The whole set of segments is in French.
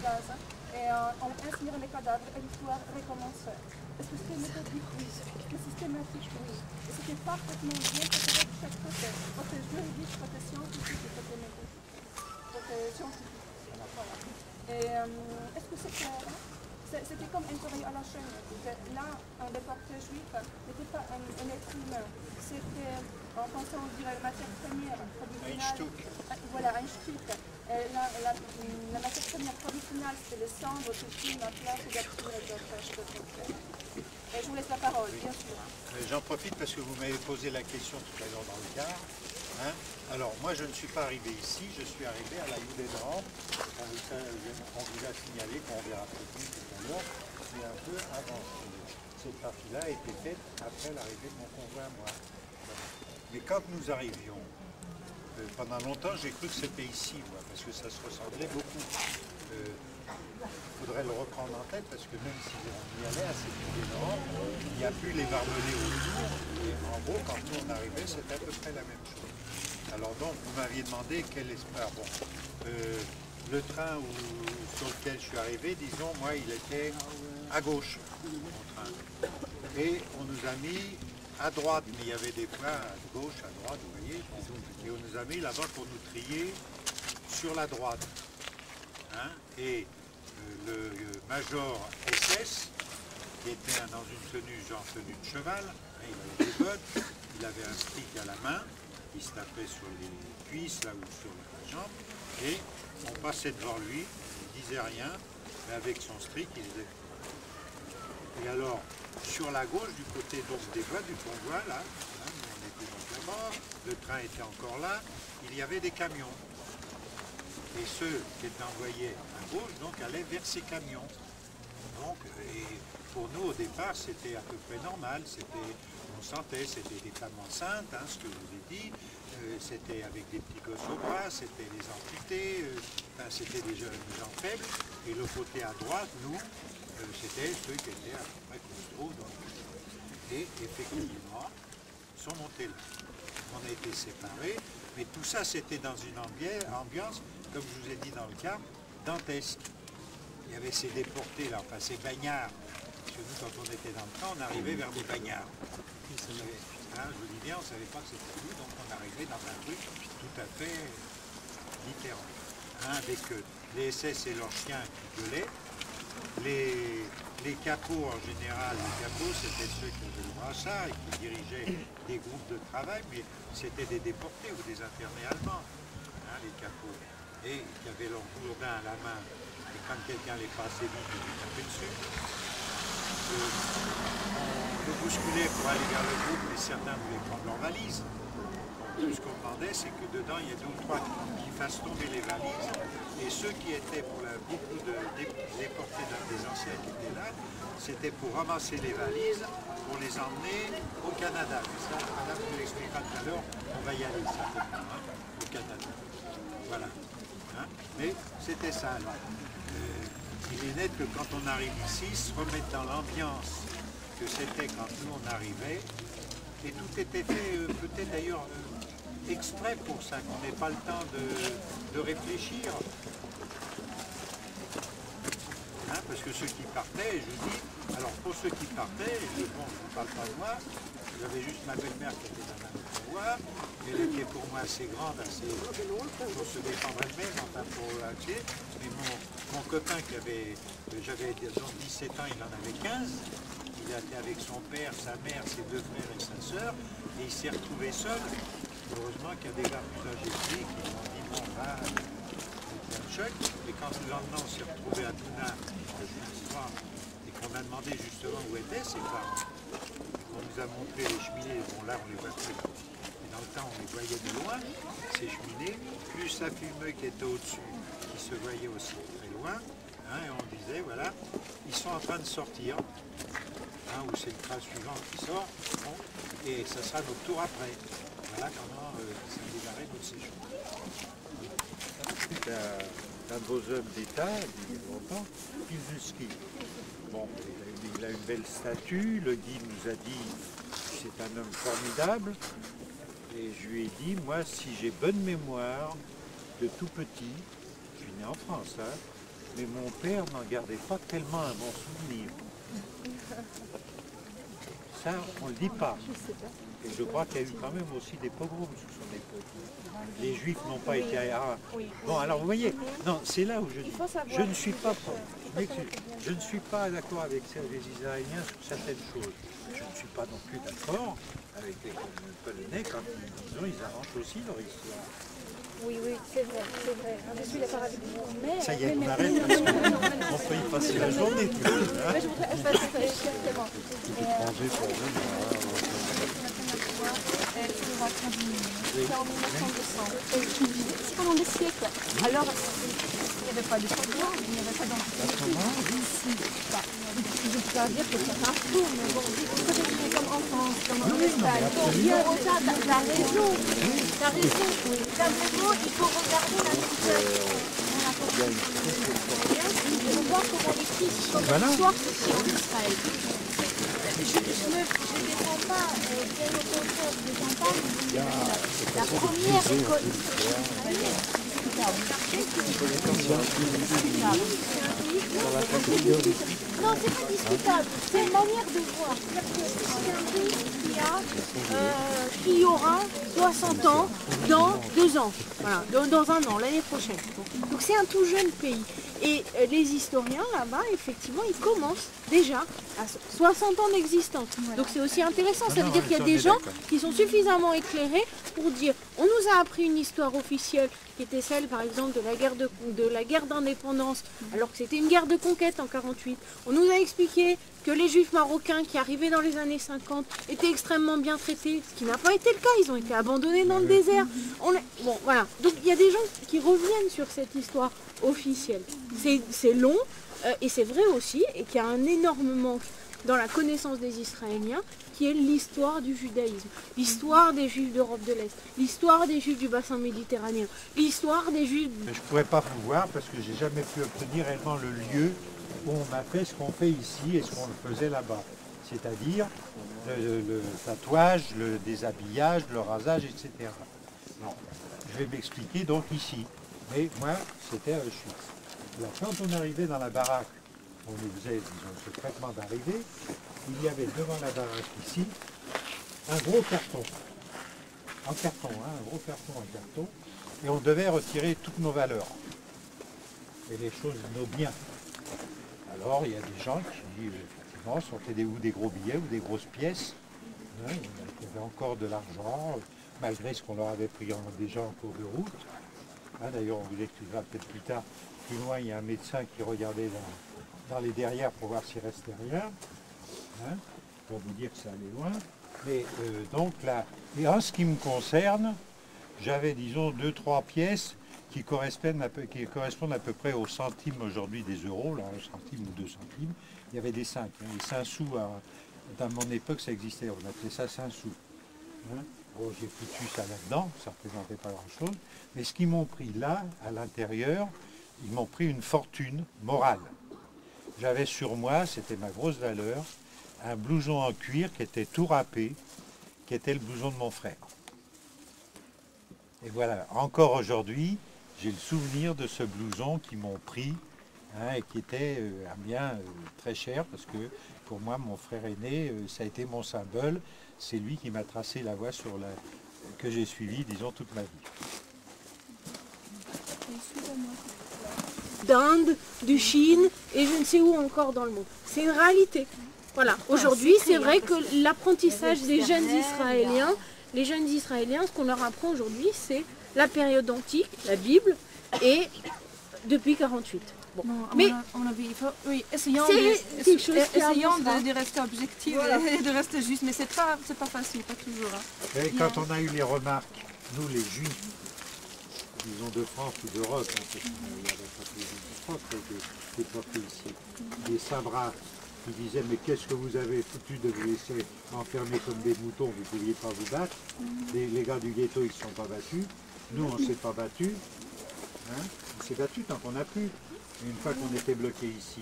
gaz et on incinère les cadavres et l'histoire recommence. Est-ce que c'était méthodique? Oui. Est-ce que systématique? Oui. Et c'était parfaitement bien préparé de chaque côté. Côté juridique, côté scientifique et côté méthodique. Côté scientifique. Voilà. Et est-ce que c'est clair? C'était comme interview à la chaîne. Là, un déporté juif n'était pas un être humain. C'était, en français, on dirait la matière première provisionale. Voilà, un shtick. La matière première provisionale, c'était les cendres qui filment la place d'Arthur et de. Et je vous laisse la parole, bien sûr. J'en profite parce que vous m'avez posé la question tout à l'heure dans le car. Hein. Alors, moi, je ne suis pas arrivé ici, je suis arrivé à la Judenraum. On vous a signalé qu'on verra peut-être tout à l'heure, mais un peu avant. Cette partie-là a été faite après l'arrivée de mon conjoint à moi. Mais quand nous arrivions, pendant longtemps, j'ai cru que c'était ici, moi, parce que ça se ressemblait beaucoup. Il faudrait le reprendre en tête, parce que même si on y allait à cette Judenraum, il n'y a plus les barbelés autour. Et en gros, quand nous on arrivait, c'était à peu près la même chose. Alors donc, vous m'aviez demandé quel espoir. Bon, le train sur lequel je suis arrivé, disons, moi, il était à gauche, mon train. Et on nous a mis à droite, mais il y avait des points à gauche, à droite, vous voyez. Et on nous a mis là-bas pour nous trier sur la droite. Hein, et le major SS, qui était dans une tenue, genre tenue de cheval, hein, il avait des bottes, il avait un stick à la main, il se tapait sur les cuisses là ou sur la jambe, et on passait devant lui, il disait rien, mais avec son stick il disait. Et alors, sur la gauche, du côté donc des voies du convoi, là, hein, on était donc là-bas, le train était encore là, il y avait des camions. Et ceux qui étaient envoyés à gauche, donc, allaient vers ces camions. Donc, et pour nous, au départ, c'était à peu près normal. On sentait, c'était des femmes enceintes, hein, ce que je vous ai dit. C'était avec des petits gosses au bras, c'était les amputés, c'était des gens faibles. Et le côté à droite, nous, c'était ceux qui étaient à peu près costauds. Et effectivement, ils sont montés là. On a été séparés. Mais tout ça, c'était dans une ambiance, comme je vous ai dit dans le cas, dantesque. Il y avait ces déportés là, enfin ces bagnards. Parce que nous, quand on était dans le train, on arrivait vers des bagnards. Hein, je vous dis bien, on ne savait pas que c'était nous, donc on arrivait dans un truc tout à fait différent. Hein, avec les SS et leurs chiens qui gueulaient. Les capots en général, les capots c'était ceux qui avaient le brassard et qui dirigeaient des groupes de travail, mais c'était des déportés ou des internés allemands, hein, les capots. Et qui avaient leur gourdin à la main, et quand quelqu'un les passait vite, ils lui tapaient dessus. On le bousculait pour aller vers le groupe, mais certains voulaient prendre leurs valises. Tout ce qu'on demandait, c'est que dedans, il y a 2 ou 3 qui fassent tomber les valises. Et ceux qui étaient, pour beaucoup de déportés des anciens qui étaient là, c'était pour ramasser les valises, pour les emmener au Canada. Et ça, madame vous l'expliquera tout à l'heure, on va y aller certainement, hein, au Canada. Voilà. Hein, mais c'était ça. Il est net que quand on arrive ici, se remettre dans l'ambiance que c'était quand nous on arrivait, et tout était fait peut-être d'ailleurs exprès pour ça, qu'on n'ait pas le temps de réfléchir. Hein, parce que ceux qui partaient, je vous dis, alors pour ceux qui partaient, bon, je ne parle pas de moi, j'avais juste ma belle-mère qui était dans un autre voie, elle était pour moi assez grande, assez pour se défendre elle-même, enfin pour acter. Mais mon copain qui avait, j'avais 17 ans, il en avait 15, il était avec son père, sa mère, ses 2 frères et sa sœur, et il s'est retrouvé seul. Heureusement qu'il y a des gars plus âgés que lui qui lui ont dit bon là, il y a un choc. Et quand le lendemain on s'est retrouvé à Touna, et qu'on a demandé justement où étaient ses parents, on nous a montré les cheminées, bon là on les voit plus. Mais dans le temps on les voyait de loin, ces cheminées, plus la fumée qui était au-dessus, qui se voyait aussi très loin, hein, et on disait voilà, ils sont en train de sortir. Hein, où c'est le train suivant qui sort, bon, et ça sera notre tour après. Voilà comment ça a démarré notre séjour. C'est un beau homme d'État, il y a longtemps, Pilsudski. Bon, il a une belle statue, le guide nous a dit c'est un homme formidable, et je lui ai dit, moi, si j'ai bonne mémoire, de tout petit, je suis né en France, hein, mais mon père n'en gardait pas tellement un bon souvenir. Ça, on ne le dit pas. Et je crois qu'il y a eu quand même aussi des pogroms sous son époque. Les Juifs n'ont pas été... Bon, alors vous voyez, non, c'est là où je dis, je ne suis pas... Je ne suis pas d'accord avec les Israéliens sur certaines choses. Je ne suis pas non plus d'accord avec les Polonais quand ils arrangent aussi leur histoire. Oui, c'est vrai, c'est vrai. Je suis d'accord avec vous. Mais, ça y est, on arrête parce qu'on peut y passer la journée. Tu vois, hein? Mais je voudrais exactement. C'est en 1900. C'est pendant des siècles. Alors, il n'y avait pas de changement, il n'y avait pas d'antisémitisme ici. Je peux pas dire que c'est un fou, mais bon, c'est comme en France, comme en Espagne. Donc, il y a la raison. La raison, simplement, il faut regarder la situation. Il faut voir comment les crises, comment l'histoire se fait en Israël. Je ne défends pas, bien au contraire, je ne défends pas la première école israélienne. Non, c'est pas discutable, c'est une manière de voir. C'est un pays qui aura 60 ans dans 2 ans, voilà, dans un an, l'année prochaine. Donc c'est un tout jeune pays. Et les historiens là-bas, effectivement, ils commencent déjà à 60 ans d'existence. Donc c'est aussi intéressant, ça veut dire qu'il y a des gens qui sont suffisamment éclairés pour dire on nous a appris une histoire officielle qui était celle par exemple de la guerre d'indépendance, alors que c'était une guerre de conquête en 48. On nous a expliqué que les juifs marocains qui arrivaient dans les années 50 étaient extrêmement bien traités, ce qui n'a pas été le cas, ils ont été abandonnés dans le désert. Bon voilà, donc il y a des gens qui reviennent sur cette histoire officielle. C'est long et c'est vrai aussi, et qu'il y a un énorme manque dans la connaissance des Israéliens, qui est l'histoire du judaïsme, l'histoire des Juifs d'Europe de l'Est, l'histoire des Juifs du bassin méditerranéen, l'histoire des Juifs... Je ne pourrais pas vous voir parce que j'ai jamais pu obtenir réellement le lieu où on m'a fait ce qu'on fait ici et ce qu'on faisait là-bas. C'est-à-dire le tatouage, le déshabillage, le rasage, etc. Non. Je vais m'expliquer donc ici. Mais moi, c'était à Auschwitz. Alors quand on arrivait dans la baraque, on faisait disons, ce traitement d'arrivée, il y avait devant la baraque ici un gros carton. En carton, hein, un gros carton en carton. Et on devait retirer toutes nos valeurs. Et les choses, nos biens. Alors il y a des gens qui, effectivement, sortaient des gros billets ou des grosses pièces. Hein, il y avait encore de l'argent, malgré ce qu'on leur avait pris déjà en cours de route. Hein, d'ailleurs, on vous expliquera peut-être plus tard. Plus loin, il y a un médecin qui regardait dans les derrières pour voir s'il restait rien. Hein, pour vous dire que ça allait loin. Mais donc là, et en ce qui me concerne, j'avais disons 2-3 pièces qui correspondent à peu près aux centimes aujourd'hui des euros, là, 1 centime ou 2 centimes. Il y avait des 5, hein, les 5 sous, dans mon époque ça existait, on appelait ça 5 sous. Hein. Bon, j'ai foutu ça là-dedans, ça ne représentait pas grand-chose. Mais ce qu'ils m'ont pris là, à l'intérieur, ils m'ont pris une fortune morale. J'avais sur moi, c'était ma grosse valeur, un blouson en cuir qui était tout râpé, qui était le blouson de mon frère. Et voilà, encore aujourd'hui, j'ai le souvenir de ce blouson qu'ils m'ont pris, hein, et qui était un bien très cher, parce que pour moi, mon frère aîné, ça a été mon symbole. C'est lui qui m'a tracé la voie que j'ai suivie, disons, toute ma vie. D'Inde, de Chine et je ne sais où encore dans le monde. C'est une réalité. Voilà. Aujourd'hui, c'est vrai que l'apprentissage des jeunes Israéliens, les jeunes Israéliens, ce qu'on leur apprend aujourd'hui, c'est la période antique, la Bible, et depuis 48. Bon. Non, mais oui, essayons de rester objectifs et de rester juste, mais c'est pas facile, pas toujours. Hein. Et quand on a eu les remarques, nous les Juifs, disons de France ou d'Europe, hein, parce qu'il n'y avait pas que les Juifs de France qui étaient portés ici, des sabrats qui disaient mais qu'est-ce que vous avez foutu de vous laisser enfermer comme des moutons, vous ne pouviez pas vous battre. Les gars du ghetto ils ne se sont pas battus, nous on ne s'est pas battus, hein. On s'est battus tant qu'on a pu. Une fois qu'on était bloqué ici,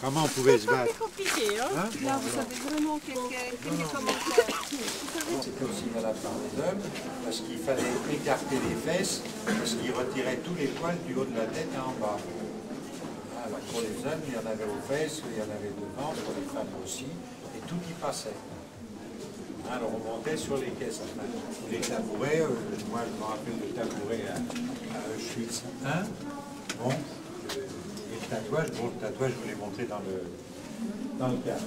comment on pouvait se battre? C'est compliqué, hein, là, vous savez vraiment quelques commentaires. C'était aussi valable par les hommes, parce qu'il fallait écarter les fesses, parce qu'ils retiraient tous les poils du haut de la tête et en bas. Alors pour les hommes, il y en avait aux fesses, il y en avait devant, pour les femmes aussi, et tout y passait. Alors on montait sur les caisses. Les tabourets, moi je me rappelle le tabouret à Auschwitz 1. Bon, et le tatouage, je vous l'ai montré dans le cadre.